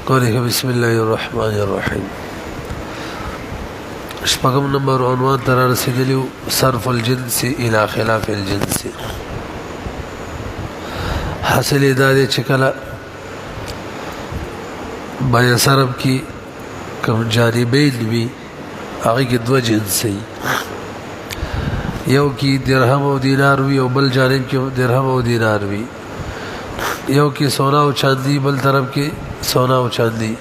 قوله بسم الله الرحمن الرحيم. شپږم نمبر عنوان تر رسیدلیو صرف الجنس الى خلاف الجنس. حاصل ادارے چکلا بایا صرف کی کم جانبین بھی آگے کی دو جنسی یو کی درہم و دینار وی او بل جانب کی درہم و دینار وی یو کی سونا و چاندی بل طرف کی سونا و چاندی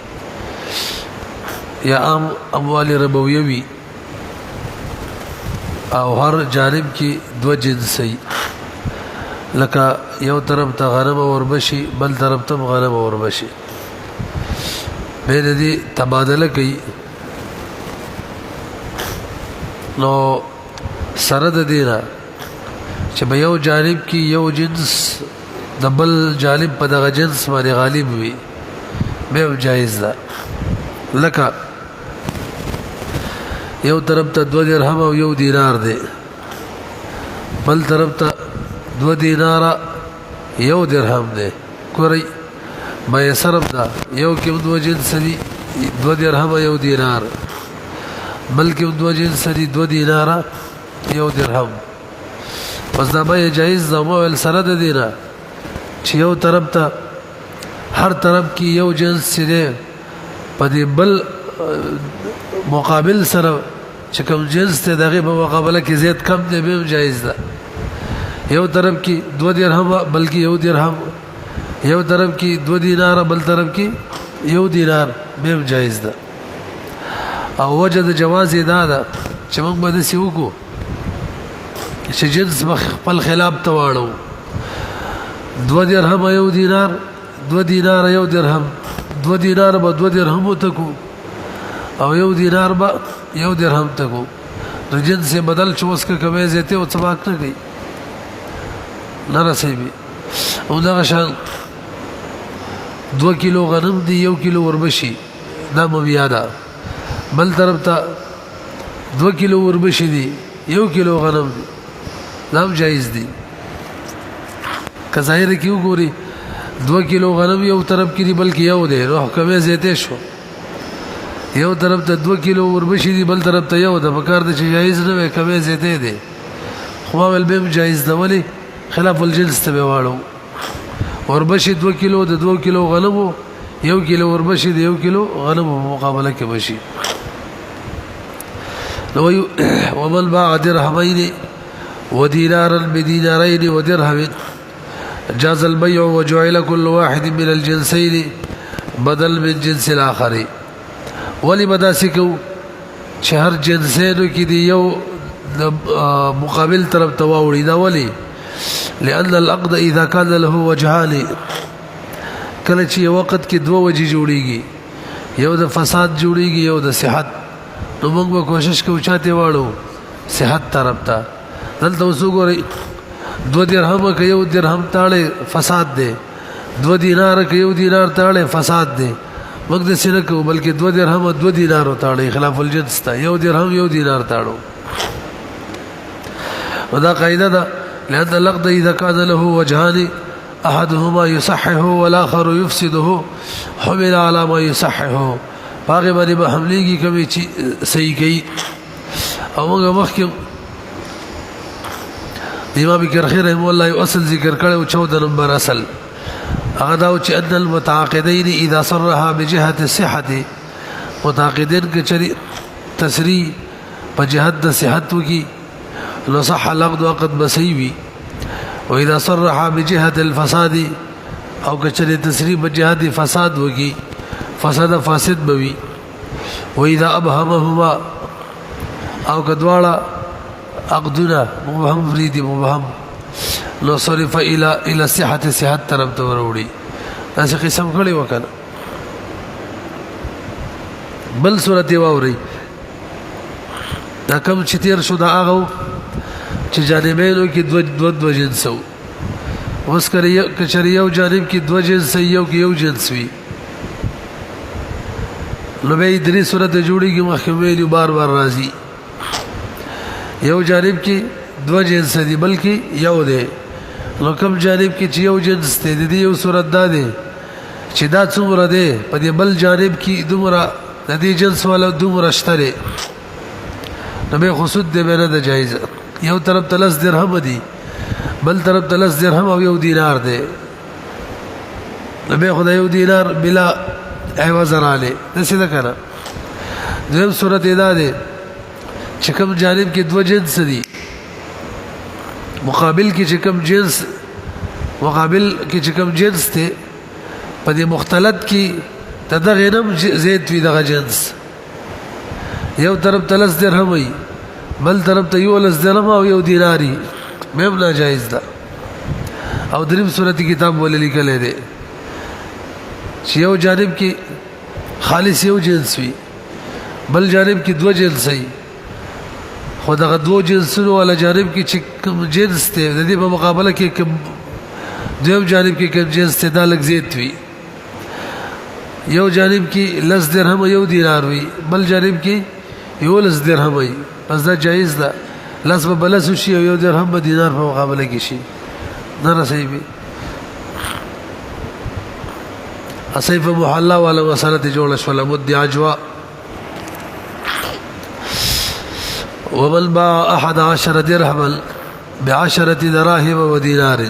یا عام اموال ربویہ وی او ہر جانب کی دو جنسی لکا یو طرف تا غنم اور بشی بل طرف تم غنم اور بشی میں نے دی تبادلہ کی نو سرد دینا چھ یو جانب کی یو جنس دبل جانب پا دغا جنس مانی غالب ہوئی میں جائز دا لکا یو طرف تا 2 درہم او یو دینار دے بل طرف تا 2 دینار یو درہم دے کوری بایا صرف دا یو کم 2 جنس دی 2 درہم یو دینار بلکہ 2 جنس دی 2 دینار یو درہم پس دا بایا جائز دا مویل سرد دینا چھ یو طرف تا ہر طرف کی یو جنس دے پا دی بل مقابل سر چکم جنس تے داغی پا مقابلہ کی زید کم دے بیم جائز دا یو طرف کی 2 درہم بلکہ یو درہم یو طرف کی 2 دینار بل طرف کی یو دینار بیم جائز دا او وجد جواز دا دا چمک بدسی وکو چه جنس پل خلاب تواڑو 2 درہم یو دینار 2 دینار یو درہم 2 دینار با 2 درہمو تکو او یو دینار با یو درہم تکو تو جنس سے بدل چوس کا کمی زیتے و سباک نہ گئی نرسی بھی او دا غشان 2 کلو غنم دی 1 کلو وربشی دا مبیادا بل طرف تا 2 کلو وربشی دی 1 کلو غنم دی دام جائز دی کہ ظاہر کیوں گوری 2 کلو غنم یو طرف کی دی بلکہ یو دے روح کمی زیتے شو یو طرف تا 2 کلو وربشی دی بل طرف تا یو دا بکار دا چی جائز نوے کمی زیتے دے خواب البیم جائز دا ولی خلاف الجنس تا بیوارو وربشی 2 کلو دا 2 کلو غنمو 1 کلو وربشی دا 1 کلو غنمو مقابلہ کے بشی ومن باع درہمین ودینارا بدینارین ودرہمین جاز البيع وجعل كل واحد من الجنسين بدل من جنس الآخر ولی بدا سکو چه هر جنسینو کی دی یو مقابل طرف تواوڑی دا ولی لأن العقد اذا كان له وجهان کله چې وقت کې 2 وجې جوړیږي یو د فساد جوړیږي یو د صحت نو موږ به کوشش کوو چاته واړو صحت طرف ته دلته اوس وګورئ 2 درہم که یو درہم تاڑے فساد دے 2 دینار که یو دینار تاڑے فساد دے مقدس سے نکو بلکہ 2 درہم 2 دینارو تاڑے خلاف الجنس تا یو درہم یو دینار تاڑو ودا قاعدہ دا لأن اللقد اذا كان له وجهان احدهما يصححه والآخر يفسده حمل على ما يصححه باقی بانی با حملی کی کمی صحیح کی او منگا مخکم امام کرخی رحمه الله یو اصل ذکر کړو 14 نمبر اصل هغه دا چې ان المتعاقدين اذا صرها بجهه الصحه متعاقدين کې چری تسریح په جهت د صحت وکي نو صح العقد وقد بسيوي واذا صرها بجهه الفساد او کې چری تسریح په جهت فساد وکي فساد فاسد بوي واذا ابهمهما او کدواړه عقدنا مبهم فریدی مبهم لو صرف الى صحت صحت طرف ته وروړي تاسو قسم کړی وکړه بل صورت واوري دا کوم چې تیر شو دا هغه چې جانبینو کې دو جنسو اوس کړي یو جانب کې 2 جنس یو کې یو جنس وي نو به درې صورت جوړیږي محکمه بار بار راځي یو جانب کی 2 جنس دی بلکہ یو دے نو کم جانب کی یو جنس تے دی یو صورت دا دے چې دا څومره دی په دې بل جانب کې دومره د دې جنس والا دومره شته دی نو به خو سود دی به نه ده جایز یو طرف ته 10 درهم دي بل طرف ته 10 درهم او 1 دینار دی نو به خو د 1 دینار بلا عوض رالی داسې ده که نه دویم صورت یې دا دی چې کوم جانب کې 2 جنس دي مقابل کې چې کوم جنس دی په دې مختلط کې د دغې نم زید وي دغه جنس یو طرف ته 10 درهم وي بل طرف ته 11 درهم او 1 دیناري مهم ناجایز ده او دریم صورت کتاب ولې لیکلی دی چې یو جانب کې خالص یو جنس وي بل جانب کې 2 جنس وي خو دغه 2 جنسونو والا جانب کې چې کوم جنس دی د دې په مقابله کې کوم دویم جانب کې کوم جنس دی دا لږ زیات وي یو جانب کې 10 درهم 1 دینار وي بل جانب کې 11 درهم وي پس دا جایز ده 10 به بلس شي او 1 درهم به دینار په مقابله کې شي نه صحیح وي اصیف محله والا مسأله جوړه شوله مد عجوا ومن باع 11 درهما ب10 دراهم ودينار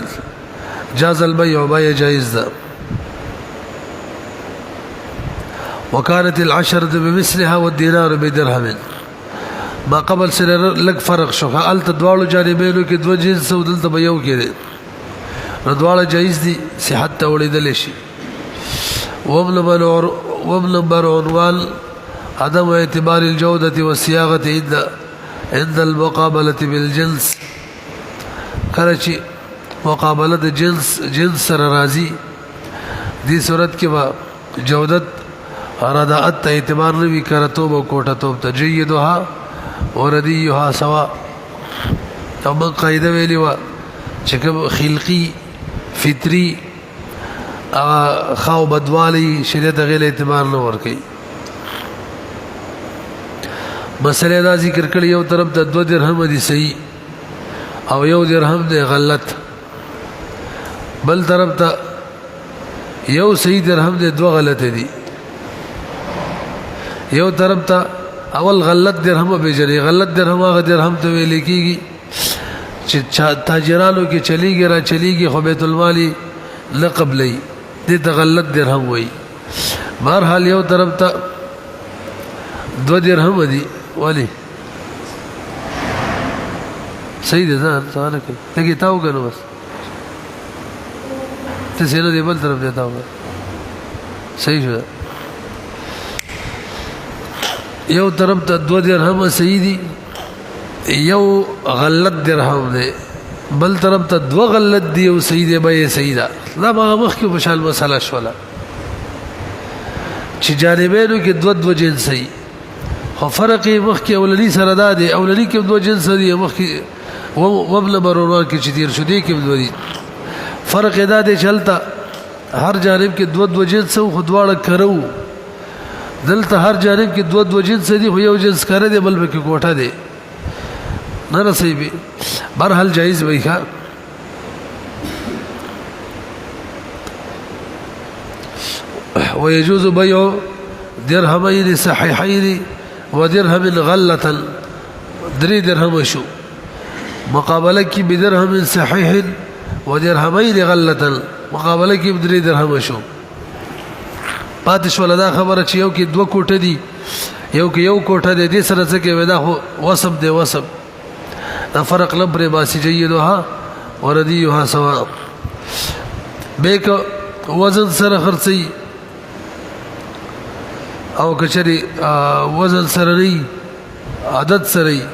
جاز البيع بيع جائز ده وكانت 10 بمثلها والدينار بدرهم ما قبل سره لږ فرق شو هل تدوالو جانبینو کې 2 جنس او دلته به یو کې نو دواړه جایز دي صحت ته وړېدلی شي وابن نمبر عنوان عدم اعتبار الجودة والصياغة عند المقابلة بالجنس کله چې مقابله د جنس سره راځي دې صورت کې به جودت رداءت ته اعتبار نه وي کرتوب او کوټتوب ته جیدها وردیها سوا او من قاعده ویلې وه چې کوم خلقي فطري خاو بدوالی شریعت غیر اعتبار نه ورکوي مسئله دا ذکر کړي یو طرف ته 2 درهم دي صحیح او 1 درهم دی غلط بل طرف ته یو صحیح درهم دی 2 غلط دي یو طرف ته اول غلط درهم به جری غلط درهم هغه درهم ته ویل کیږي چې تاجرانو کې چلیږي خو بیت المال نه قبلې دې ته غلط درهم وایي بهرحال یو طرف ته 2 درهم دي ولی صحیح ده ځان څه کوي ته تاو کنه بس ته سینه دی بل طرف دی تاو صحیح شو یو طرف ته 2 درهم صحیح دي یو غلط درهم دی بل طرف ته 2 غلط دی او صحیح دی به صحیح ده دا ما مخکې په شال مسله شوله چې جانبینو کې 2 جنس صحیح خو فرق مخکې اولنی سره دا دی اولنی کې 2 جنس دي مخکې وبل برونوان کې چې تیر شو دی کې 2 دي فرق دا دی چلتا هر جانب کې 2 جنس خو دواړه کرو دلته هر جانب کې 2 جنس دي خو یو جنس کړه دی بل به کې کوټه دی نه صحیح به برحال جایز وي ښه ويجوز بيع درهمين صحيحين ودرهم غلة 3 درهم شو مقابله کې بدرهم صحيح ودرهمين غلة مقابله کې 3 درهم شو پاتې شو لدا خبره چې یو کې 2 کوټه دي یو کې یو کوټه دي دې سره څه کې ودا خو وسب دی وسب دا فرق لبر باسی جیدها وردیها سوا بیک وزن سره خرڅي او کچري وزن سره نه عدد سره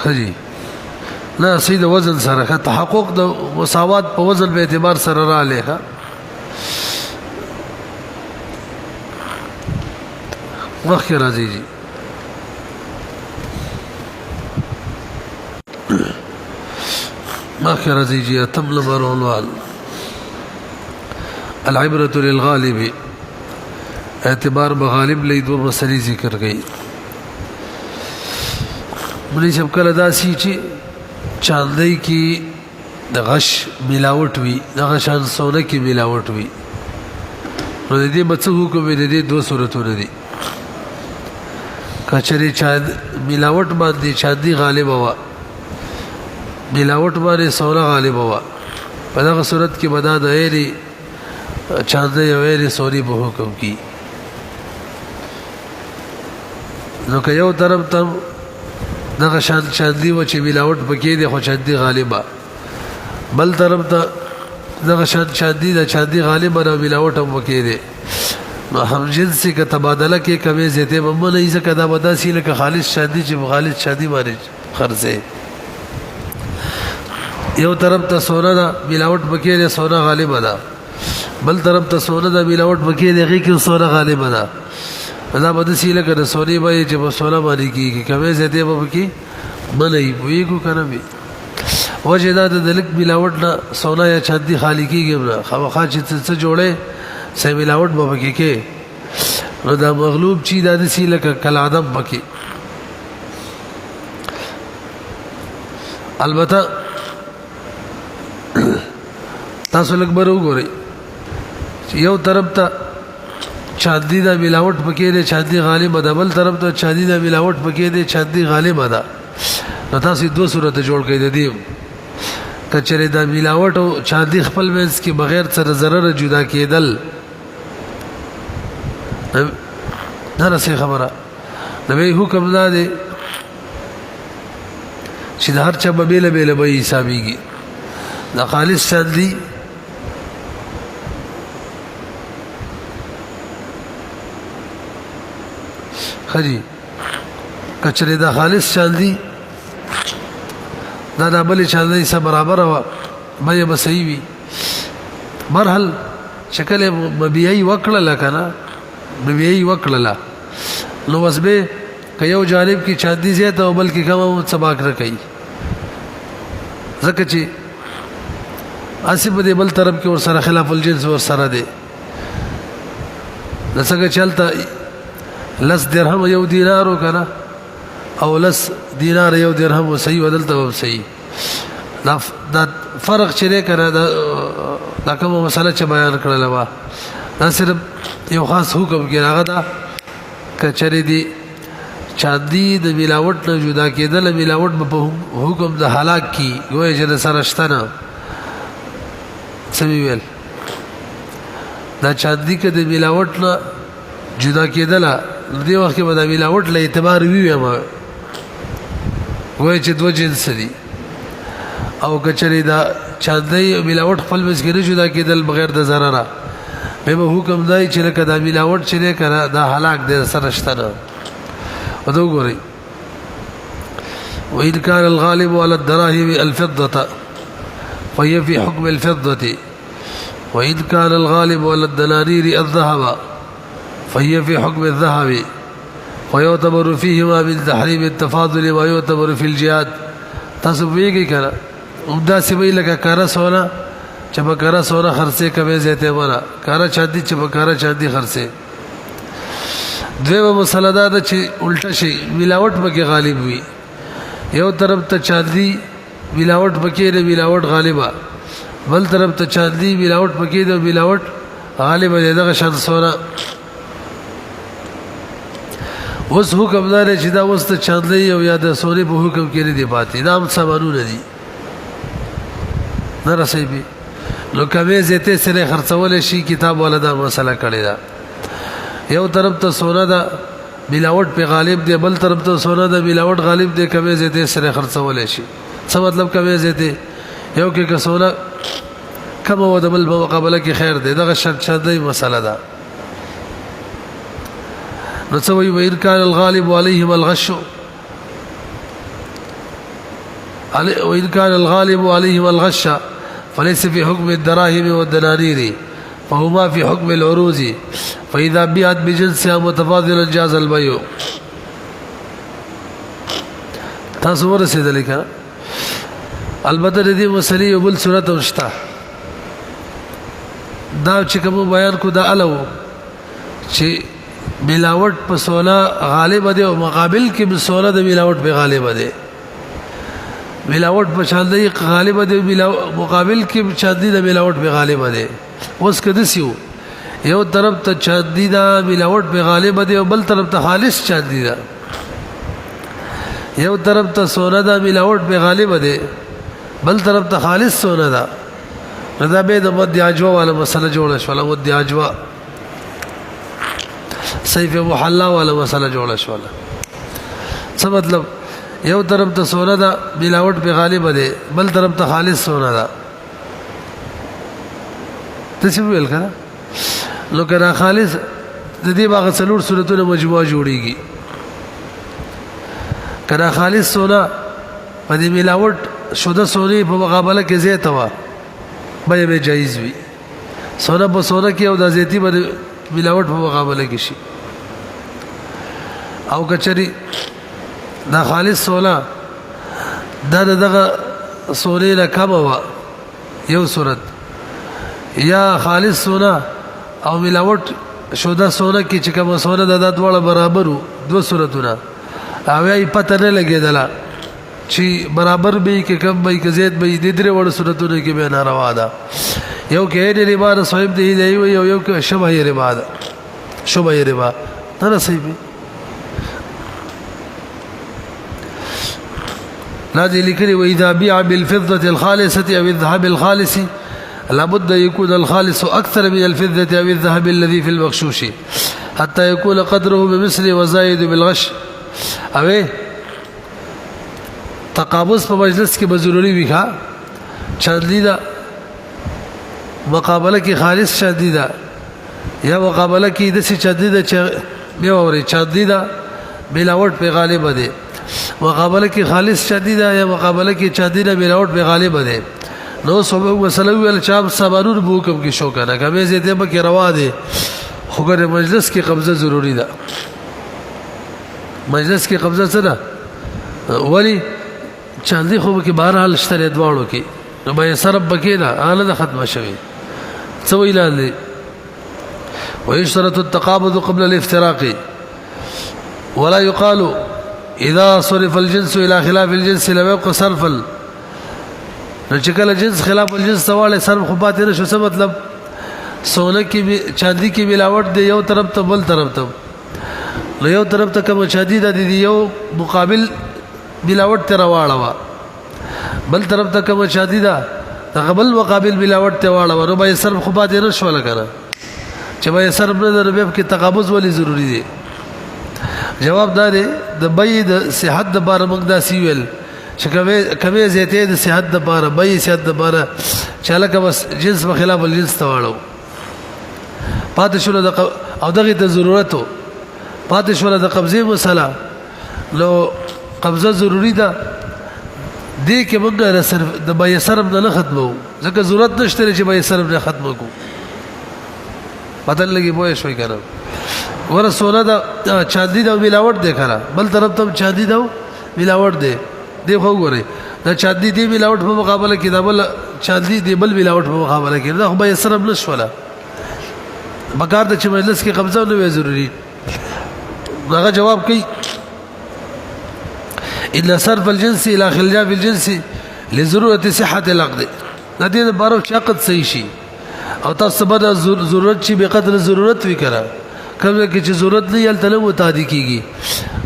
خجي لا سید وزن سره تحقق د مساوات په وزن به اعتبار سره را لېخه مخکې راځي جی مخکې راځي جی تم نمبر عنوان العبرة للغالب اعتبار بغالب لې 2 مسلې ذکر کړي ملي شب کله داسي چې چاندای کې د غش ملاوټ وي دغه شان سونه کې ملاوټ وي نو د دې مڅ حکم د دې دوه صورتونه دي کچري چا ملاوټ باندې چاندي غالب وا ملاوټ باندې سونه غالب وا په دغه صورت کې بدا د ایری چاندي او ایری سوري په حکم کې نو که یو طرف ته دغه شان چاندي و چې ملاوټ پکې دی خو چاندي غالبا بل طرف ته دغه شان چاندي د چاندي غالبا او ملاوټ هم پکې دی نو هم جنسي که تبادله کې کمې زیاتې به نه ایزه کدا ودا سی لکه خالص چاندي چې خالص چاندي باندې خرڅه یو طرف ته سونا دا ملاوټ پکې دی سونا غالبا ده بل طرف ته سونا دا ملاوټ پکې دی هغه کې سونا غالبا ده دا بده سی لکه د سونی باندې چې په سونا باندې کېږي کمې زیاتې به پکې منې ویګو کنه به وجه دا د لک ملاوټ نه سونا یا چاندي خالی کېږي نه خواخا چې څه جوړې سې ملاوټ به پکې کې نو دا مغلوب چی دا د سی لکه کل ادم پکې البته تاسو لږ بر وګورئ یو طرف ته چاندي دا ملاوټ پکې دی چاندي غالب ده بل طرف ته چاندي دا ملاوټ پکې دی چاندي غالب ده نو تاسو دوه صورت جوړ کړئ د دې کچره دا ملاوټ او چاندي خپل وینس کې بغیر سره ضرر جدا کېدل نه رسې خبره نبی حکم دا دی چې د هر چا به بیل بیل به حسابيږي دا خالص چاندي خجی کچره دا خالص چاندي دا بل چاندي سره برابر و مې به صحیح وي مرحل شکل مبيعي وکړه کنه مبيعي وکړه نو وسبه که یو جانب کې چاندي زیات او بل کې کم سباق رکړي ځکه چې اسب دې بل طرف کې ور سره خلاف الجنس ور سره دي دغه چلتا لس درهم یو دینارو کنه او لس دینار یو درهم صحیح ودلته صحیح دا فرق چې کنه دا کومه مسله چې بیان کړل وا دا صرف یو خاص حکم کې راغی دا کچری دی چاندي د ملاوټ نه جدا کېدل ملاوټ په حکم د هلاک کی وای چې سره شتنه سمي ویل دا چاندي کې د ملاوټ نه جدا کېدل دې وخت کې به د ملاوټ له اعتبار وی ما وای چې دوه جنس دي او کچری دا چاندي ملاوټ خپل مسګری جدا کېدل بغیر د ضرر به حکم دی چې لکه دا ملاوټ چې کنه دا هلاک دې سره شتنه ودو غوري وإن كان الغالب على الدراهم الفضة فهي في حكم الفضة وإن كان الغالب على الدنانير الذهب فهي في حكم الذهب ويعتبر فيهما من تحريم التفاضل ما يعتبر في الجهاد تصبيږي کنه عمدا سوي لکه کارا سونا چې په کارا سونا خرڅه کوي زیته ورا کارا چاندي چې په کارا چاندي خرڅه دویمه مسله دا ده چې الټه شي ملاوټ پکې غالب وي یو طرف ته چاندي ملاوټ پکې دی ملاوټ غالبا بل طرف ته چاندي ملاوټ پکې دی ملاوټ غالبا دغه شان سونا اوس حکم دار چې دا اوس ته چاندي او یا د سوري په حکم کې دی پاتې دا هم سامانونه دي نه رسېږي نو کومه زته سره خرڅول شي کتاب ولدا مسله کړی دا یو طرف ته سونا دا ملاوټ په غالب دی بل طرف ته سونا دا ملاوټ غالب دی کومه زته سره خرڅول شي څه مطلب کومه زته یو کې سونا کوم و د بل مقابله کې خیر دی دغه شدي مسله ده نو څه وی وإن كان الغالب عليهم الغش وإن كان الغالب عليهم الغش فليس في حكم الدراهم والدنانير فهما في حكم العروض فإذا بيعت بجنسها متفاضلا جاز البيع تاسو ورسېدل کنه البته دې مسلې یو بل صورت وشته دا چې کوم بیان کو دا الو چې ملاوټ په سونا غالب دی او مقابل کې به سونا د ملاوټ په غالب دی ملاوٹ په چاندي غالب دی مقابل کې چاندي د ملاوٹ په غالب دی اوس کده سیو یو طرف ته چاندي دا ملاوٹ په غالب دی او بل طرف ته خالص چاندي دا یو طرف ته سونا دا ملاوٹ په غالب دی بل طرف ته خالص سونا دا دا به د مد عجوا والا مسله جوړه شو مد عجوا سیف محلا والا مسله جوړه شو څه مطلب یو طرف ته سونا دا ملاوٹ په غالب دی بل طرف ته خالص سونا دا تاسو ویل کړه نو کړه خالص د دې باغ څلور صورتونو مجموعه جوړیږي کړه خالص سونا په دې ملاوٹ شوده سونی په مقابله کې زیاته وا به جایز وي سونا په سونا کې او د زیتی باندې ملاوٹ په مقابله کې شي او کچري دا خالص سونا دا دغه سونی نه کم وا یو صورت یا خالص سونا او ملاوٹ شوده سونا کې چې کوم سونا د دواړه برابرو دو صورتونه او یې پته نه لګیدله چې برابر به کې کم به کې زید به د درې وړ صورتونو کې به ناروا ده یو کې دې ربا صاحب دی یو کې شبهه ربا ده شبهه ربا نه صحیح نادي لكري واذا بيع بالفضه الخالصه او الذهب الخالص لابد يكون الخالص اكثر من الفضه او الذهب الذي في المغشوش حتى يكون قدره بمثل وزايد بالغش او تقابض په مجلس کې به ضروري وي ښا چاندي دا مقابله کې خالص چاندي دا یا مقابله کې د سي چاندي دا چې بیا اوري چاندي دا ملاوٹ په غالب ده مقابله کې خالص چاندي دا یا مقابله کې چاندي دا ملاوٹ په غالب ده نو سبب مسله ویل چا صبرور بو کوم کې شو کنه کمه زیاته به کې روا ده خو ګر مجلس کې قبضه ضروري ده مجلس کې قبضه څه ده ولی چاندي خو کې بهرحال شته دواړو کې نو به سرب بکینا اله ختمه شوی څه ویل ويشترط التقابض قبل الافتراق ولا يقال اذا صرف الجنس الى خلاف الجنس لم يبقى صرفا نشکل الجنس خلاف الجنس سواله صرف خو پاتې نشو څه مطلب سونه کې چاندي کې ملاوٹ دی یو طرف ته بل طرف ته نو یو طرف ته کوم چاندي دی یو مقابل ملاوٹ ته راواړه بل طرف ته کوم شادي ده قبل مقابل ملاوٹ ته واړه نو به صرف خو پاتې نشو لګره چې به صرف نه ربيب کې تقابض ولې ضروری دي جواب دا دی د بې د صحت د بار موږ دا سیول چې کومه زیته د صحت د بار بې صحت د بار چاله کا بس جنس په خلاف الجنس ته واړو پاتې شو د او دغه ته ضرورت پاتې شو د قبضه مسله لو قبضه ضروری ده دې کې موږ صرف د بې صرف نه ختمو ځکه ضرورت نشته چې بې صرف نه ختمو کو پته لګي پوه شوي کنه ورسوله دا چاندي دا ملاوٹ دی کنه بل طرف ته چاندي دا ملاوٹ دی دی خو ګوري دا چاندي دی ملاوٹ په مقابله کې دا بل چاندي دی بل ملاوٹ په مقابله کې دا خو بې صرف نشوله بګار د چې مجلس کې قبضه نه وي ضروری هغه جواب کوي إلا صرف الجنس إلى خلاف الجنس لضرورة صحة العقد ندي بارو عقد صحیح شي او تاسو به ضرورت شي به قدر ضرورت وکړه کومه کې چې ضرورت نه یل تلو متعدی کیږي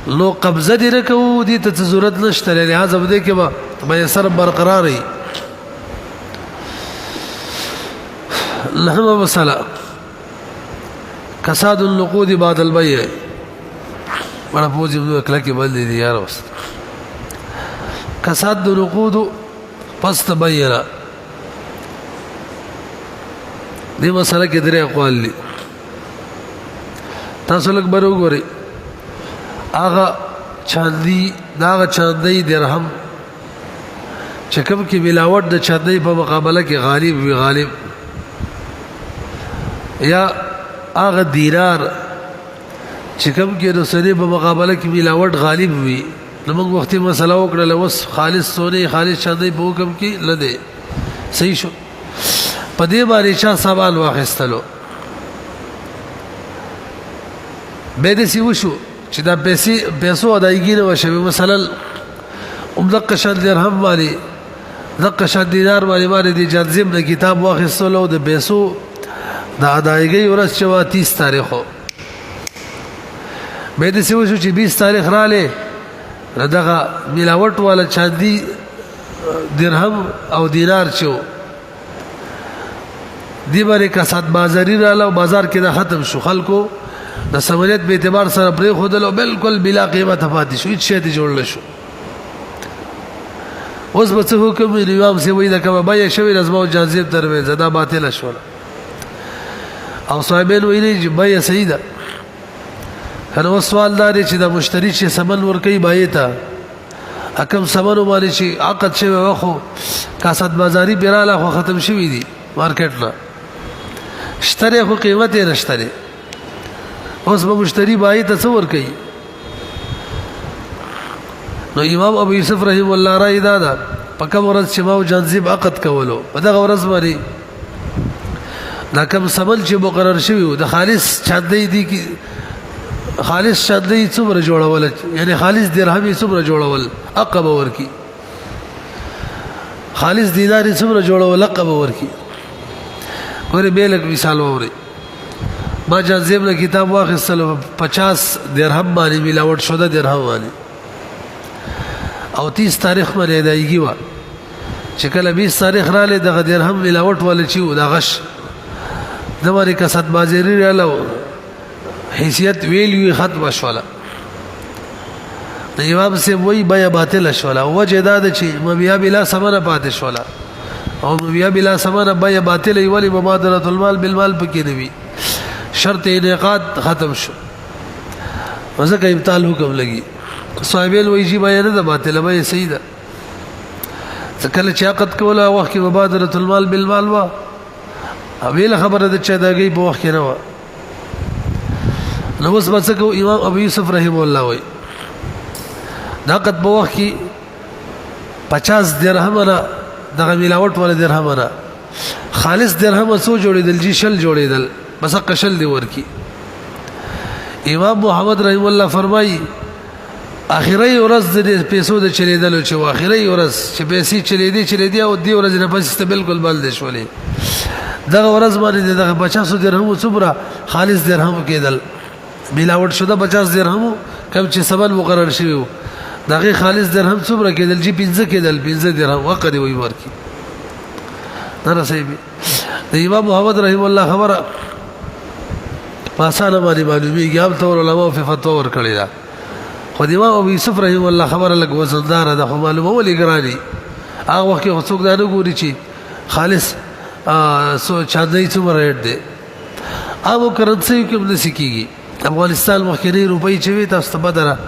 لو قبضه دې رکو دي ته ضرورت نشته لہذا بده کې به سر برقرار وي لهما مساله کساد النقود بعد البيع ولا فوزي بده کله کې بل دي یار وس کساد النقود پس تبینا دې مسله کې درې اقوال دي تاسو لږ برو غوري هغه چاندي دا چاندي درهم چې کوم کې ملاوت د چاندي په مقابله کې غالب وي غالب یا هغه دینار چې کوم کې د سړي په مقابله کې ملاوت غالب وي نو موږ وختي مسله وکړه اوس خالص سوري خالص چاندي په حکم کې لده صحیح شو په دې باندې چا سوال واخستلو به دې سی وشو چې دا پیسو ادایګي نه وشوي مثلا دقه شان درهم باندې دقه شان دینار باندې د جنزم نه کتاب واخیستلو د پیسو د ادایګۍ ورځ چې وا 30 تاریخو مې د سوي شو چې 20 تاریخ رااله دغه ملاوت والا چاندي درهم او دینار چو دی باندې کسات بازاري رااله او بازار کې دا ختم شو خلکو د سمریت به اعتبار سره پرې خودلو بالکل بلا قیمت پاتې شو هیڅ شی ته جوړل شو اوس به څه حکم امام سی وای دا کومه بای شوی لازمه جازب تر زدا باطل شول او صاحبین ویلي چې بای سیدا هر سوال دار چې د مشتری چې سمن ور کوي بای ته حکم سمن باندې چې عقد شوی واخو کاسات بازاري بیراله خو ختم شوی دی مارکیټ نه اشتری خو قیمت یې نشته اوس به مشتری بای ته څور کوي نو امام ابو یوسف رحم الله رای دادا پکم ورځ چې ما جنزب عقد کولو په دغه ورځ باندې دا کوم سمل چې مقرر شوی د خالص چاندې دي کی خالص چاندې څومره جوړول یعنی خالص درهم څومره جوړول عقب ورکی خالص دینار څومره جوړول عقب ورکی ګوره به لک مثال ووري ما جنزب له کتاب واخیستلو 50 درهم باندې ملاوت شو د درهم باندې او 30 تاریخ باندې ادایګي و چې کله 20 تاریخ رااله د درهم ملاوت ول چې دا غش د مری کسات بازاري رااله حیثیت ویلوی ختم شوله د امام سے وای بیا باطل شوله وجه دا چې مبیا بلا ثمره پاتې شوله او مبیا بلا ثمره بیا باطل ویلی مبادله المال بالمال پکې دی شرط انعقاد ختم شو وځکه ابطال حکم لګي صاحبین وایي چې بیا نه باطل بیا سیدا ځکه چې عقد کوله وخت کې مبادله المال بالمال وا اویل خبره د چا دغه په وخت کې نه و نو اوس بچو امام ابو یوسف رحم الله وای دا عقد په وخت کې 50 درهم نه دغه ملاوت ول درهم نه خالص درهم سو جوړیدل جی شل جوړیدل بس قشل دی ورکی امام محمد رحم الله فرمای اخیری ورځ د پیسو د چلیدل چې اخیری ورځ چې پیسې چلیدي او دی ورځ نه پس بالکل بل دي شولې دغه ورځ باندې دغه 50 درهم څومره خالص درهم کېدل ملاوت شو د 50 درهم کوم چې سبل مقرر شوی دغه خالص درهم څومره کېدل چې 15 کېدل 15 درهم وقد وي ورکی نه صحیح د امام محمد رحم الله خبره پاسانه باندې معلومیږي هم تور علماء په فتوا ور کړی دا خو امام ابو یوسف رحم الله خبره لګ وزندار ده خو معلومه ولې ګرانی هغه وخت کې څوک دا نه ګوري چې خالص سو چاندې څومره ریټ دی هغه کرنسي کوم د سکیږي افغانستان مخکې روپۍ چوي تاسو ته بدره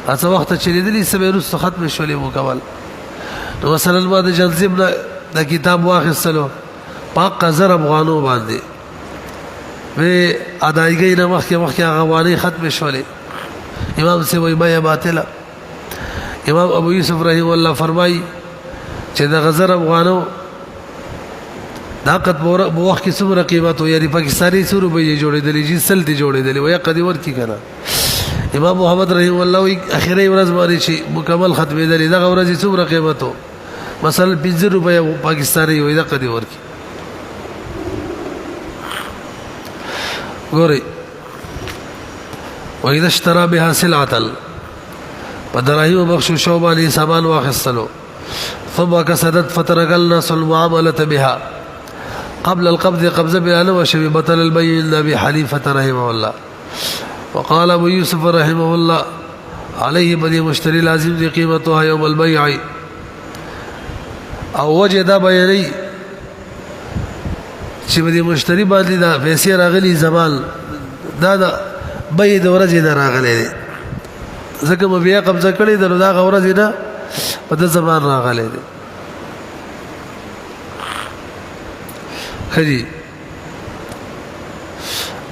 اڅه وخت چې لیدلې سبه ختم شولې مکمل نو مثلا ما د جنزب د کتاب واخیستلو پاک زر افغانو باندې وی ادایګي نه مخکې هغه وانی ختم شولې امام سے وای بیا باطل امام ابو یوسف رحم الله فرمای چې د غزر افغانو دا قد په وخت کې څومره قیمت و یعنی پاکستاني سورو به جوړېدلې چې سل دي جوړېدلې وای قدی ورکی کنه امام محمد رحم الله وی اخیری ورځ باندې چې مکمل ختمېدلې دا ورځ څومره قیمت و مثلا 50 روپیا پاکستاني وای دا قدی ورکی ګوري واذا اشترى بها سلعه فدراهم بخشو شوباني سامان واخستلو ثم كسدت فترك الناس المعامله بها قبل القبض قبض بها وشبه بطل البيع النبي حنيفه رحمه الله وقال ابو يوسف رحمه الله عليه بدي مشتري لازم دي قيمتها يوم البيع او وجد بيني چې بدي مشتري باندې دا پیسې راغلي زمان دا بې د ورځې نه راغلي دي ځکه مې بیا قبضه کړې ده نو دا ورځې نه په د زمان راغلي دي خدي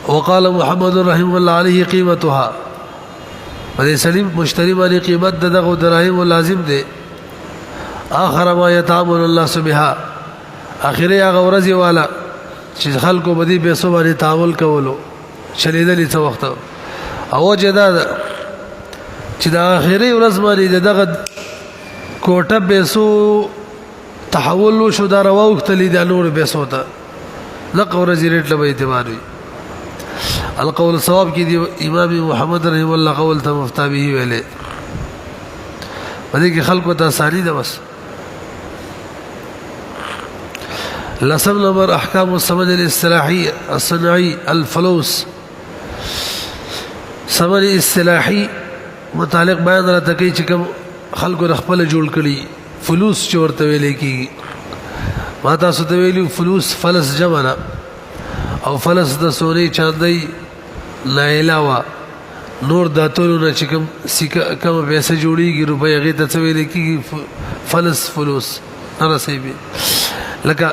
وقال محمد رحمه الله عليه قيمتها بدي سليم مشتري باندې قیمت دغه دراهم لازم دي اخر ما يتعامل الناس بها اخره هغه ورځې والا چې خلکو بدی پیسو باندې تعامل کولو چلیدلې څه وخت او جدا چې دا اخیری ورځ باندې دغه کوټه پیسو تحول شو دا رواوختلی دا نور پیسو ته لکه ورځې ریټ له به اعتبار وي القول صواب کې دی امام محمد رحم الله قول ته مفتا به ویلې په دې کې خلکو ته آساني ده بس لسم نمبر احکام الثمن الاصطلاحي الصناعي الفلوس ثمن اصطلاحي متعلق بیان راته کوي چې کوم خلکو خپل جوړ کړي فلوس چې ورته ویل کېږي ما تاسو ته ویلو فلوس فلس جمع نه او فلس د سوري چاندي نه علاوه نور د اتلو نه چې کوم پیسې جوړیږي روپۍ هغه ته ویل کېږي فلس فلوس نه صحیح لکه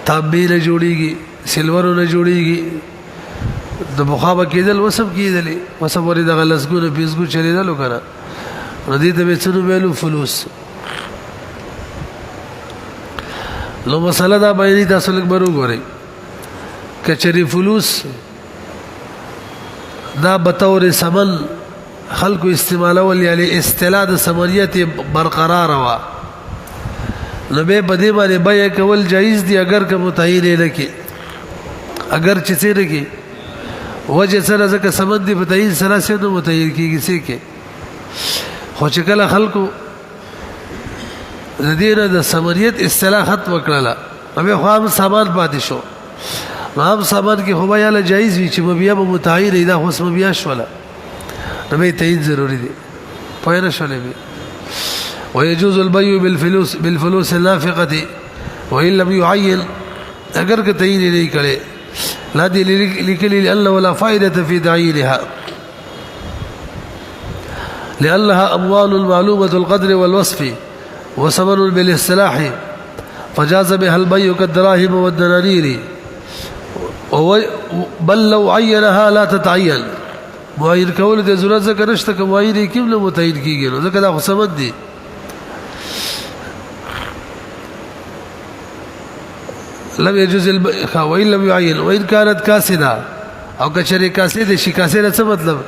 تابې نه جوړیږي سلور نه جوړیږي د بخابه کېدل وسب کېدلې وسب ورې د غلسګو نه پیسګو چلیدلو کنه ردی ته به څنو ویلو فلوس لو مسله دا باندې تاسو لږ برو غوري کچري فلوس دا بطور سمن خلق استعمالول یعنی استلا د سمریت برقرار وا نو به بده باندې بیا کول جایز دی اگر که متعین نه کی اگر چې څه نه کی وجه سره ځکه سمن دی په تعین سره څه نو متعین کیږي څه کې خو چې کله خلکو زديره د سمریت اصطلاح ختم کړله به خو هم سامان پاتې شو هم سامان کې خو بیا له جایز وي چې مبیا به متعین دا خو اسم بیا شوله نو به تعین ضروری دی پوه نه شولې به ويجوز البيع بالفلوس النافقه وان لم يعين اگر که تعین نه کړي لا دي لكل لأن ولا فائده في تعيينها لأنها أموال معلومة القدر والوصف وثمن بالاصطلاح فجاز بها البيع كالدراهم والدنانير بل لو عينها لا تتعين معين کول د ضرورت ذکر نشته کوم معین کیم له متعین کیږي نو ځکه دا خو سمد دي لم يجوز البيع وان لم يعين وان كانت كاسده او کچره کاسده شي کاسده څه مطلب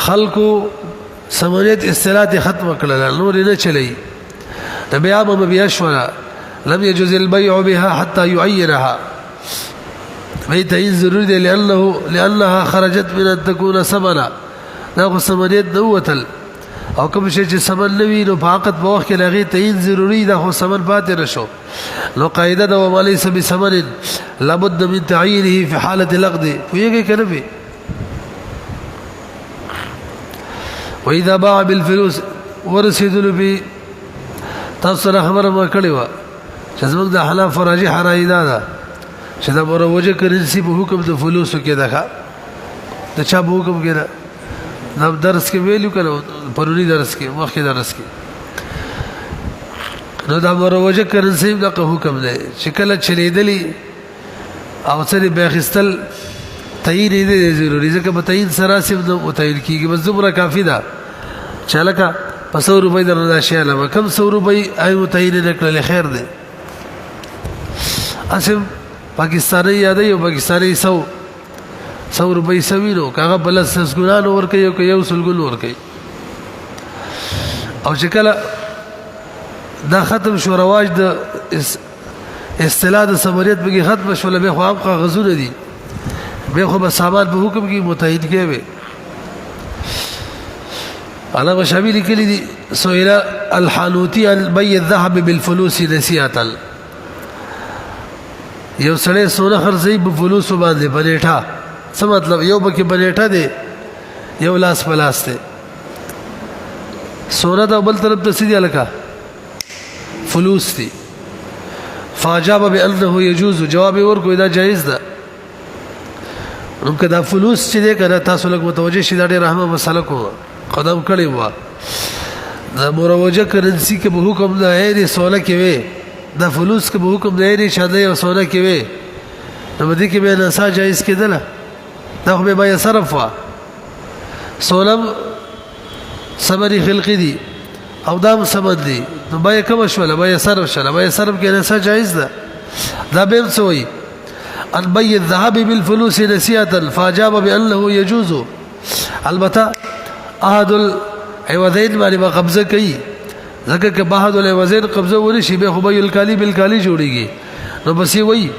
خلقو سمریت اصطلاح ختم کړل نور نه چلی بيع مبيع شولا لم يجوز البيع بها حتى يعينها بيتعين ضروري دي لأنها خرجت من أن تكون ثمنا دا ثمنيت دوتل او کوم شي چې ثمن نوي نو فقط په وخت کې لغې تعین ضروري دا خو ثمن پاتې نشو نو قاعده دا وليس بثمن لابد من تعيينه في حاله العقد ويږي کنه به واذا باع بالفلوس ورسدل به تاسو را خبره ما کړی و چې زموږ د حلاف راجح راي دا چې دا مروجه کرنسی په حکم د فلوسو کې ده د چا په حکم کې ده نو درس کې ویلو کړو پرونی درس کې مخکې درس کې نو دا مروجه کرنسی د حکم ده چې کله چلیدلی او سره بخستل تعین دې ضروري ځکه په تعین سره سم نو متعین کیږي بس دومره کافی ده چې لکه 100 روپۍ درنه شي علاوه کم 100 روپۍ آی متعین نه کړل خیر ده اسم پاکستاني یادې او پاکستاني 100 روپۍ سوینو کاغه بل سسګونان ور کوي او یو سلګون ور کوي او چې کله دا ختم شو رواج د اصطلاح د سمریت به ختم شو له خو اب غزونه دي به خو به سامان په حکم کې متعین کېوي علامه شاملی کلی دي سئل الحانوتي عن بيع الذهب بالفلوس نسيئه یو سړی سونه خرڅي په فلوس باندې بنېټا څه مطلب یو بکې بنېټا دی یو لاس پلاس دی سونه د بل طرف ته سیدی الکا فلوس دی فاجاب بانه يجوز جواب ورکو دا جائز ده نو کدا فلوس چې ده کړه تاسو لږ متوجه شئ دا ډېر رحمه مسله کو قدم کړی و دا مروجه کرنسی کې به حکم ده اې سونه کې وي دا فلوس کې به حکم دی شاده او سونه کې وي نو دې کې به نسا جایز کېدل دا خو به صرف وا سولم سمري خلقي دي او دام سمد دي نو به کوم شوله به صرف شله به صرف کې نسا جایز ده دا به سوې ان بيع الذهب بالفلوس نسيئه فاجاب بانه يجوز البته احد العوضين باندې قبضه کوي ځکه که بعض الوزن قبضه ونشي به خو به الکالی بالکالی جوړیږي نو بس وی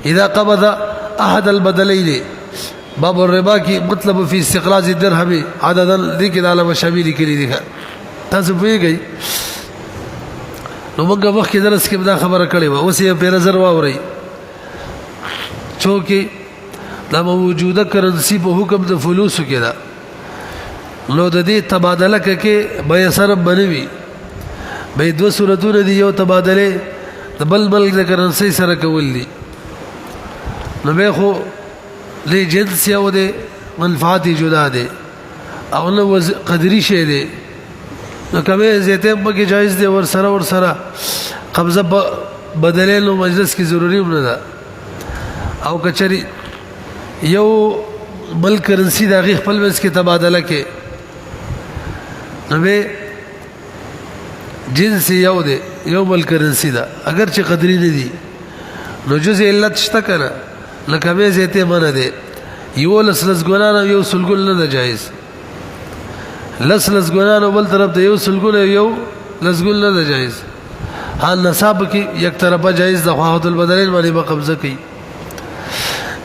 اذا قبض احد البدلين باب الربا کی مطلب فی استقراض الدرهم عددا دې کې د علامه شاملی کړي دي تاسو پوهیږئ نو موږ وخت کې درس کې دا خبره کړې و اوس یې په نظر واورئ چونکه دا موجوده کرنسی په حکم د فلوسو کې ده نو د دې تبادله کې به سره بنوي به دو صورتونه دي یو تبادله د بل بل د کرنسی سره کول دي نو به خو له جنس یو ده منفعت جدا ده او نو قدري شی ده نو کبه زیته په کې جایز ده ور سره قبضه بدلې نو مجلس کې ضروری نه ده او کچري یو بل کرنسی د غي خپل وس کې تبادله کې نو به جنس یو ده یو بل کرنسی ده اگر چې قدري نه دي نو جزء علت شته کنه لکه به زیته منه ده یو لسلس ګونانه یو سلګل نه جایز لسلس ګونانه بل طرف ته یو سلګل یو لسګل نه جایز حال نصاب کې یک طرفه جایز د خواهد البدلین باندې به قبضه کوي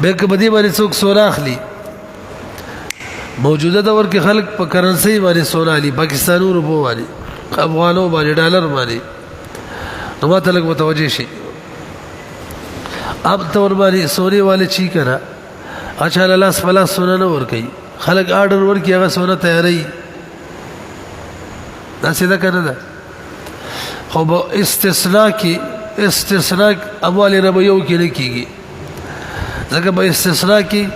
به که بدی باندې څوک سونا اخلي موجوده دور کې خلک په کرنسی باندې سونا اخلي پاکستانو روپو باندې افغانو باندې ډالر باندې نو ماته لږ متوجه شي اب تور باندې سوري والے چی کرا اچھا لاس فلا سونا نه ور کوي خلک آرډر ور کوي هغه سونا تیاری دا سیده کنه ده خو استثناء اموال ربویو کې نه کیږي ځکه په استثناء کې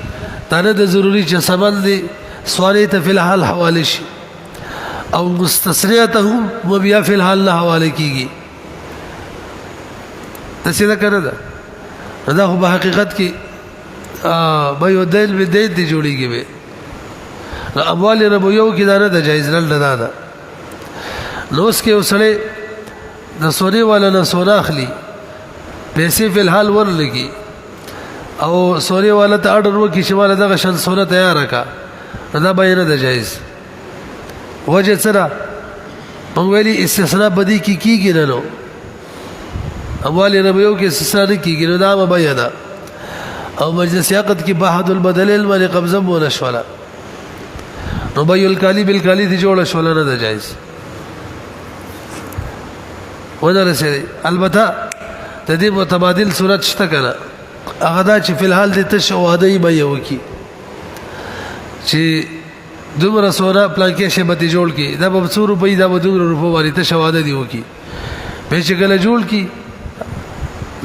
تانه د ضروری چې سامان دي سوالې ته فی الحال حواله شي او مستثنیته هم بیا فی الحال نه حواله کیږي تاسو دا کړه دا خو په حقیقت کې به یو دل به دې جوړیږي به اموال ربویو کې دا نه د جایز نه ده نو اس کې وسړې د سوري والا نه سونا اخلي پیسې فی الحال ورلګي او سوري والا ته آرډر وکړي چې والا دغه شان سونا تیار کا دا به نه ده جایز وجه سره موږ ویلي استثناء بدی کیږي نه نو اموال ربویو کې استثناء نه کیږي نو دا به ده او مجلس عقد کې بحث البدل باندې قبضه مو نشوله نو به الکالی بالکالی دي جوړه شوله نه ده جایز ودرسه البته د دې متبادل صورت شته کنه هغه دا چې فی الحال د تشواده به یو کی چې دومره سونا پلانکې شبته جوړ کی دا په 100 روپۍ دا په 200 روپۍ باندې تشواده دی وکي په چې کله جوړ کی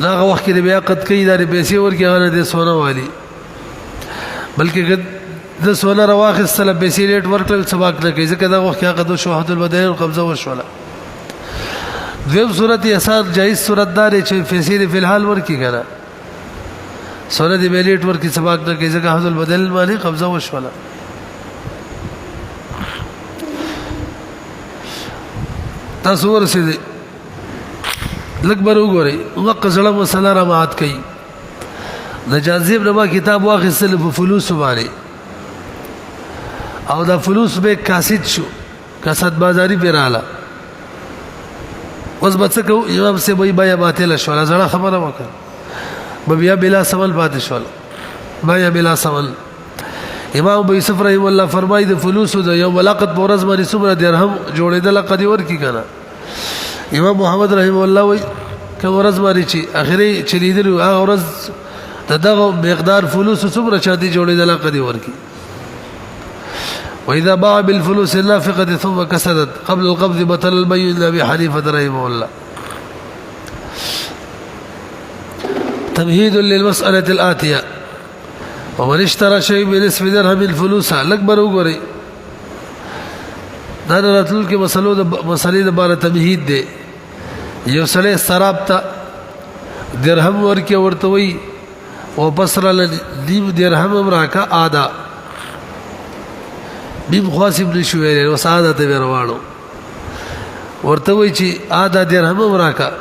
دا وخت کې بیا قد کوي دا پیسې ورکی هغه د سونا والی بلکې د سونا رواخ سره پیسې ریټ ورکل سباق نه کوي ځکه دا وخت کې هغه د شهادت البدن قبضه وشوله دویم صورت اثار جائز صورت دار چې پیسې فی الحال ورکی کړه سونا دی بیلیټ ورکی سباق نه کوي ځکه حاصل بدل باندې قبضه وشوله تاسو ورسېږئ لږ بر وګورئ وقت زړه مسله را مات کوي د جاذب نما کتاب واخیستل په فلوس باندې او دا فلوس به کاسد شو کاسد بازاری پیراله اوس بچ کو امام سے وای بیا باطل شو زړه خبره وکړه بیا بلا سوال پاتې شو بیا بلا سوال امام ابو یوسف رحم الله فرمایي د فلوس د یو ملاقات پورز باندې صبر درهم جوړېدل قدی ور کی کنه امام محمد رحم الله وای که ورځ باندې چې اخري چلیدل هغه ورځ دغه مقدار فلوس صبر چا دي جوړېدل قدی ور کی واذا باع بالفلوس النافقه ثم كسدت قبل القبض بطل البيع لابي حنيفه رحمه الله تمهيد للمساله الاتيه ومن اشترى شيء بنصف درهم الفلوس الاكبر وګوري دا راتل کې مسلې د بار تمهید دی یو سړی سراب ته درهم ورکه ورته وي او پسره دیم درهم راکا آدا بیم خاصب نشوي او ساده ته ورواړو ورته وي چې آدا درهم راکا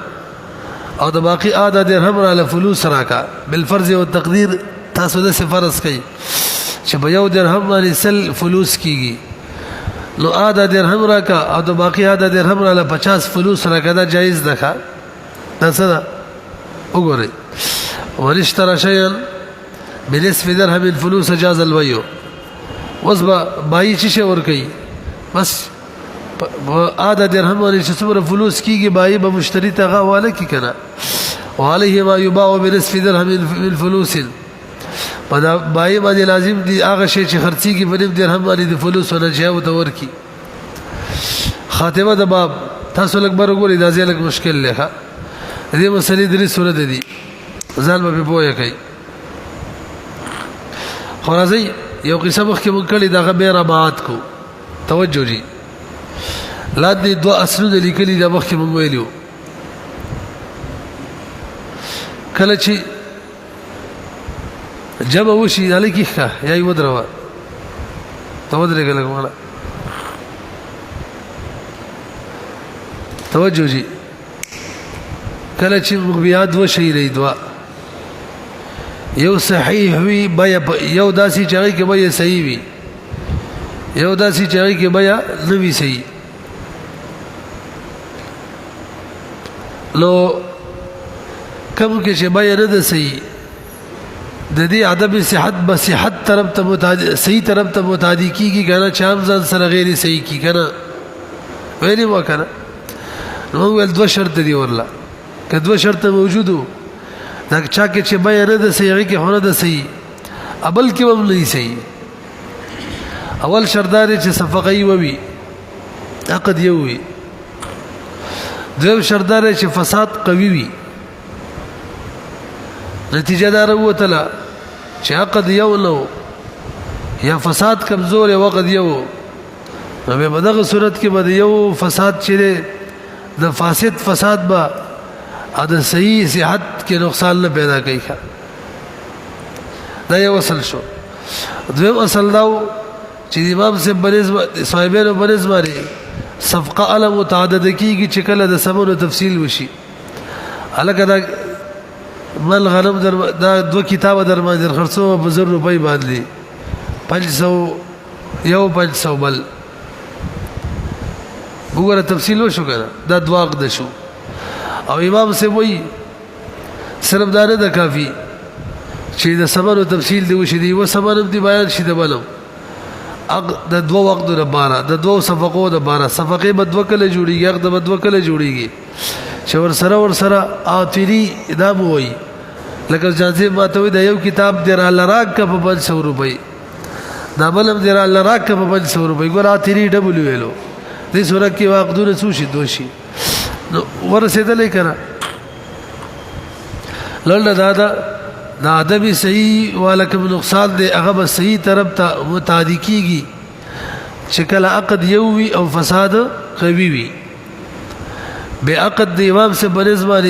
او د باقی آدا درهم را له فلوس راکا بالفرض او تقدیر تاسو د فرض کوي چې په یو درهم باندې سل فلوس کیږي نو آدھا درهم راکا او د باقی آدھا درهم را 50 فلوس راکا دا جایز ده ښه دا څه ده وګورئ ورشترى شيئا بنصف درهم الفلوس جاز البيع اوس به بای چې شي ور کوي بس آدھا درهم باندې چې څومره فلوس کیږي بای به مشتری ته حواله کی کنه وعليه ما يباع بنصف درهم الفلوس پدا بای باندې لازم دي هغه شی چې خرڅيږي په نیم درهم باندې د فلوس ونه چې او تور کی خاتمه د باب تاسو لږ برګوري دا ځای لږ مشکل لخوا دې مسلې درې صورت دي ځان به پوهه کوي خلاصي یو قصه مخکې مونږ کړي دا غبه رباعت کو توجه جی لا دې دوه اصلونه لیکلي دا مخکې مونږ ویلو کله چې جمع وشي عليك ښه یا یو دروا تودرې کله کومه توجه جی کله چې بیا وشي لري دوا یو صحیح وي بیا یو داسي چې کې بیا صحیح وي یو داسي چې کې بیا نوي صحیح لو کوم کې چې بیا نه ده صحیح د دې عدم صحت به صحت طرف ته متعدی صحیح طرف ته متعدی کیږي کنه چې هم ځان سره غیر صحیح کی کنه ویلې وکنه نو ول دوه شرط دی ورلا که دوه شرط موجودو دا چا کې چې بیا نه ده صحیح کې هونه ده صحیح ابل کې هم نه صحیح اول شردار چې صفقې ووي عقد یو وي دویم شردار چې فساد قوي وي نتیجه دار وته چې عقد یو نو یا فساد کمزور یا وقت یو نو په دغه صورت کې به یو فساد چې د فاسد فساد به د صحیح صحت کې نقصان نه پیدا کوي دا یو اصل شو دویم اصل دا چې امام سے بنسبت صاحبانو بنسبت صفقه علم متعدد کیږي چې کله د سمونو تفصیل وشي الګا دا مال غنم در دا دو کتاب در ما در خرڅو په 1000 روپۍ باندې 500 یو 500 بل وګوره تفصیل وشو کنه دا دواق د شو او امام سے وای صرف دا نه د کافی چې د سمونو تفصیل دی وشي دی و سمونو دی بیان شي د بلم د دوه وخت لپاره د دوه صفقو د لپاره صفقې بد وکله جوړیږي هغه د بد وکله جوړیږي چې ور سره اخري دا وای لکه ځکه ماته وي د یو کتاب در لراک په 500 روپۍ دا بلم در لراک په 500 روپۍ ګور اخري ډبل ویلو دې صورت کې واقعونه سوشي دوشي نو ورسېدلې کړه لړل دا ادبي صحیح ولکم نقصان دی هغه به صحیح طرف ته متعدی کیږي چې کله عقد یو وي او فساد قوي وي به عقد د امام سے بنسبت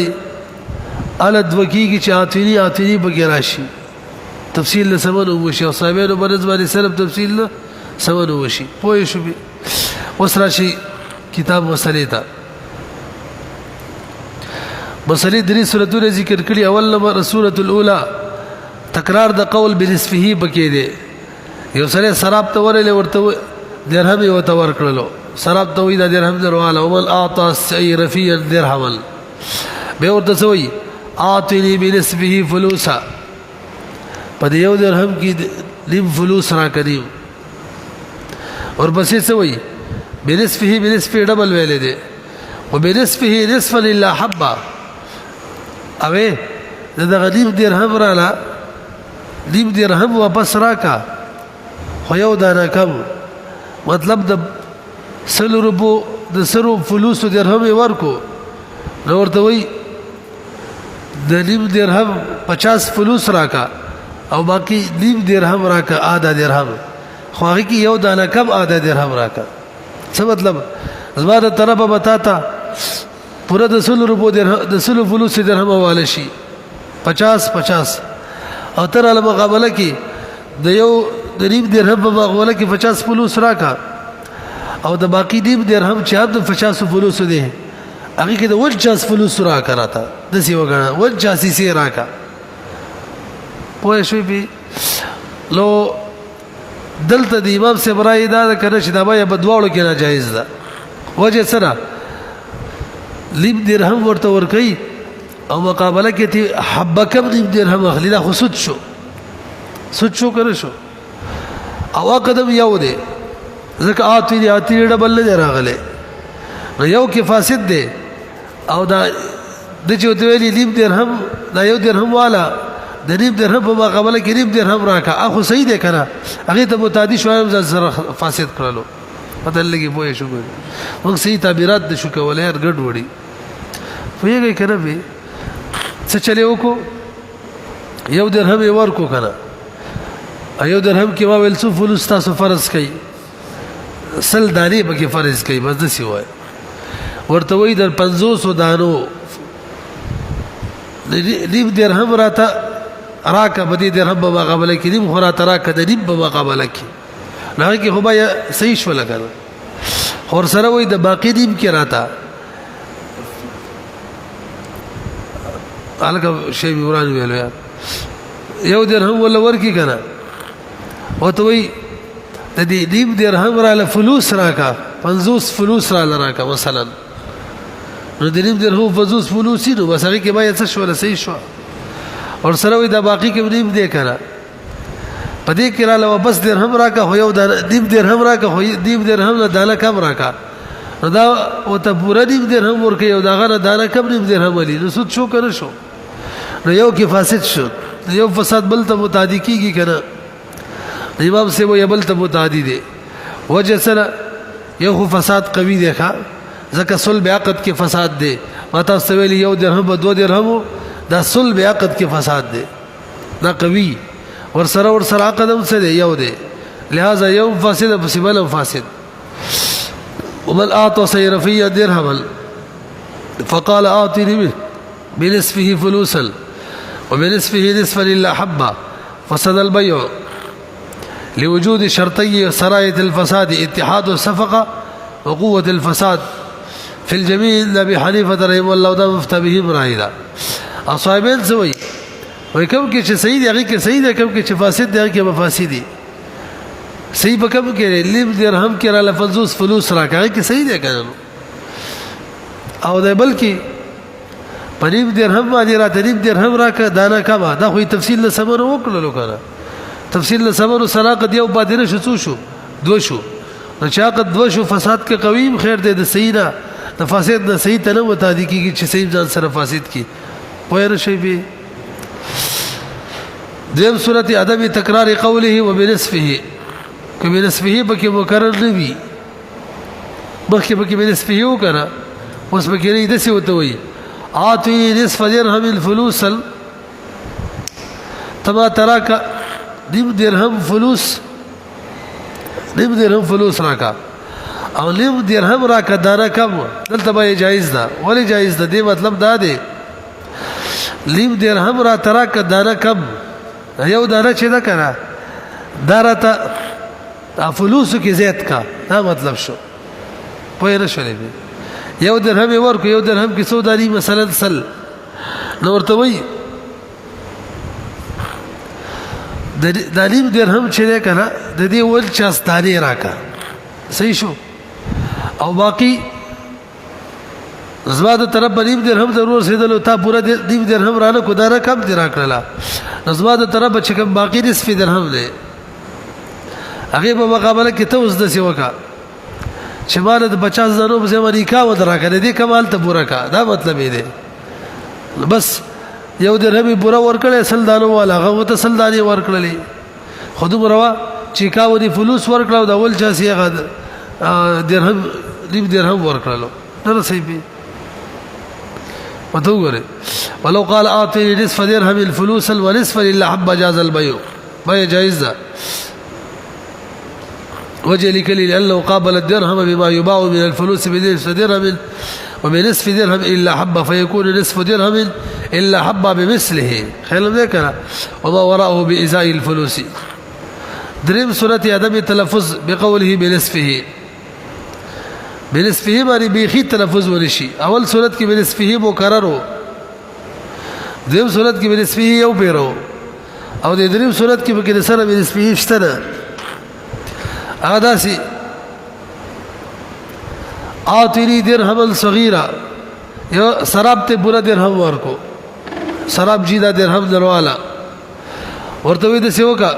الد وکیږي چې اتنی بګی راشي تفصیل سمونو وشي او صاحبانو بنسبت سلب تفصیل سمونو وشي پوه شو به وسره شي کتاب مسلې ته مسلې درې سورته ذکر کړي اول نمبر سورۃ الاولى تکرار د قول بنصفه بکې دي یو سره سراب ته ورلې ورته درهم یو ته ور کړلو سراب ته وی دا درهم درواله ومن اعطى السير في الدرهم به ورته سوی اعطني بنصفه فلوسا په یو درهم کې نیم فلوس را کړیو اور بس سوی بنصفه ډبل ویلې دي وبنصفه نصفا الا حبه اوه دا غدیم درهم رالا دیم درهم واپس راکا خو یو دانه کم مطلب د 100 روپو د 100 فلوس درهم ورکو نو ورته وی د نیم درهم 50 فلوس راکا او باقی نیم درهم راکا آدھا درهم خو هغه کې یو دانه کم آدھا درهم راکا څه مطلب زما د طرفه بتاتا پورا د 100 روپو د 100 فلوس درهم والا شي 50 او تر له مقابله کې د یو د نیم درهم په مقابله کې 50 فلوس راکا او د باقی نیم درهم چې د 50 فلوس دي هغه کې د 50 فلوس راکا راته د سی وګڼه 50 سی راکا پوه شو به لو دلته د امام صاحب رائے دا ده کنه چې دا به بدواړو کې ناجایز ده وجه سره نیم درهم ورته ورکي او مقابله کې تی حبه کم نیم درهم اخلي دا خو سود شو کنه شو او قدم یو دی ځکه آتی ډبل نه راغله نو یو کې فاسد دی او دا د چې ویلي نیم درهم دا یو درهم والا د نیم درهم په مقابله کې نیم درهم راکا اخو صحیح دی کنه هغه ته متعدی شویم سره فاسد کړلو پته لګي پوهې شو موږ صحیح تعبیرات د شو کولای هر ګډ وړي ویږي کنه به څه چلی وکړو یو درهم یې ورکو کنه ایو درهم کې ما ویل څو فلوس تاسو فرض کړئ سل دانی به کې فرض کړئ بس دسی وای ورته وای در 500 دانو نیم درهم راته راکه بدی درهم په مقابله کې نیم خو راته راکه د نیم په مقابله کې نه کې خو به صحیح شو لګل اور سره وای د باقی نیم کې راته الګ شی وران ویلو یو درهم ولا ورکی کنه وته وی د دې نیم درهم را له فلوس راکا 50 فلوس را لراکا مثلا نو د نیم درهم 50 فلوس نو بس هغه کې به څه شو صحیح شو اور سره وی د باقی کې نیم دې کړه پدې کې را له بس درهم راکا هو یو نیم درهم راکا هو نیم درهم نه دانه کم راکا نو دا او ته پورا نیم درهم ورکه یو داغه نه دانه کم نیم درهم ولې نو سود شو کنه شو نو یو کې فاسد شو یو فساد بل ته متعدی کیږي کنه امام سے وہ یبل ته متعدی دی وجه سره یو فساد قوی دی ښا ځکه صلب عقد کې فساد دی ماته سویل یو درهم په 2 درهم دا صلب عقد کې فساد دی دا قوی ور سره عقد هم څه دی یو دی لہذا یو فاسد په سبل فاسد ومن اعطى صيرفيه درهما فقال اعطني بنصفه فلوسا وبنصفه نصفا الا حبه فسد البيع لوجود شرطي سرايه الفساد اتحاد الصفقه وقوه الفساد في الجميع ابي حنيفه رحمه الله ده مفتى به برايدا اصحابين سوي وكم کې چې صحیح دی هغه کې صحیح دی کم کې چې فاسد دی هغه کې مفاسدي صحیح په کم کې لیم درهم کې را لفظوس فلوس راکړي کې صحیح دی کنه او ده بلکې پنیم درهم باندې را تنیم درهم راکړه دانا کما دا خو تفصیل له سمره وکړلو کنه تفصیل له سمره سراقت یو بادره شو دو شو نو چاقت دو شو فساد کې قویم خیر دی د صحیح نه د فاسد نه صحیح تنه وتا دي کې چې صحیح ځان سره فاسد کی وایره شی به دیم صورت ادب تکرار قوله وبنصفه کبه نصفه بکې مکرر نه وي بکې بنصفه وکړه اوس بکې نه دسي وته وي اعطي نصف درهم الفلوس تما تراك نیم درهم فلوس راکا او نیم درهم راکا دانا کم دلته به جایز ده ولی جایز ده دی مطلب دا دی نیم درهم را تراکا دانا کم یو دانا چې ده کنه دارا ته فلوسو کې زیات کا دا مطلب شو پوه نه شولې یو درهم ورکو یو درهم کې 100 دانی مثلا سل نو ورته وای د نیم درهم چې ده کنه د دې ول چاستانی راکا صحیح شو او باقی زما د طرف نیم درهم ضرور سیدلو تا پورا نیم درهم رانه کو دانه کم دی راکړه زما د طرف چې کوم باقی نصف درهم دی هغه په مقابله کې ته اوس د سی وکا چې مال د 50 زرو په ځای نکاح و دراکړه دې کمال ته پورا کا دا مطلب دی بس یو درهم پورا ورکړې سل دانو والا هغه ته سل دانی ورکړلې خود مروا چې کاو دي فلوس ورکړو د اول چا سیغه درهم نیم درهم ورکړلو نه صحیح به وته وګوره ولو قال اعطي نصف درهم الفلوس ونصف الا حب جاز البيع بيع جائز ده وجه لكلي لأنه قابل الدرهم بما يباع من الفلوس بنصف درهم وبنصف درهم إلا حبة فيكون نصف درهم إلا حبة بمثله خير ذكر وما وراءه بإزاء الفلوس دريم سورة عدم التلفظ بقوله بنصفه معنی بیخی تلفظ ونشي اول صورت کې بنصفه مکررو دریم صورت کې بنصفه یو پیرو او د دریم صورت کې به سره بنصفه شته هغه داسې اعطني درهما صغیرا یو سراب ته پورا درهم ورکو سراب جی دا درهم دروالا ورته وې د سیوکا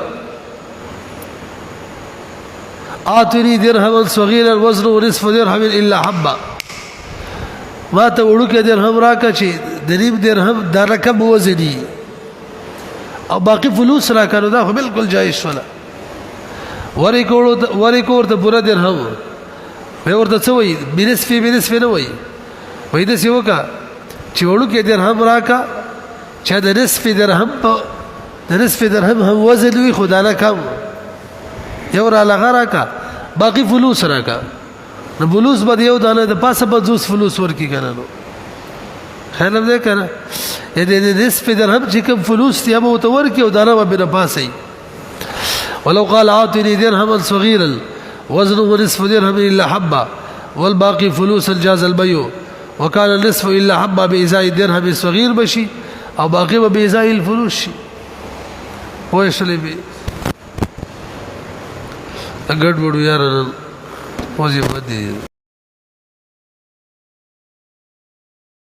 اعطني درهما صغيرا وزنه نصف درهم الا حبه ما ته وړو کې درهم راکا چې د نیم درهم دا رقم وزني او باقي فلوس راکا نو دا خو بالکل جایز ولا ورکو ورته پورا درهم به ورته څه وایي بنسبه نه وایي وایي د سیوکا چې وړو کې درهم راکا چې د نصف درهم هم وزن وي خدا نه کم یو را لغه راکا باقي فلوس راکا نو فلوس به یو دانه د پاسه به دوس فلوس ورکی کنه نو خیر نه کنه د نصف درهم چې کوم فلوس دی به تو ورکی او دانه به نه پاسه ولو قال اعطني درهما صغيرا وزنه نصف درهم الا حبه والباقي فلوس الجاز البيع وكان النصف الا حبه بازاء الدرهم الصغير بشي او باقي بازاء الفلوس شي وښلې به ګډ وډو یار نن پوزي ودی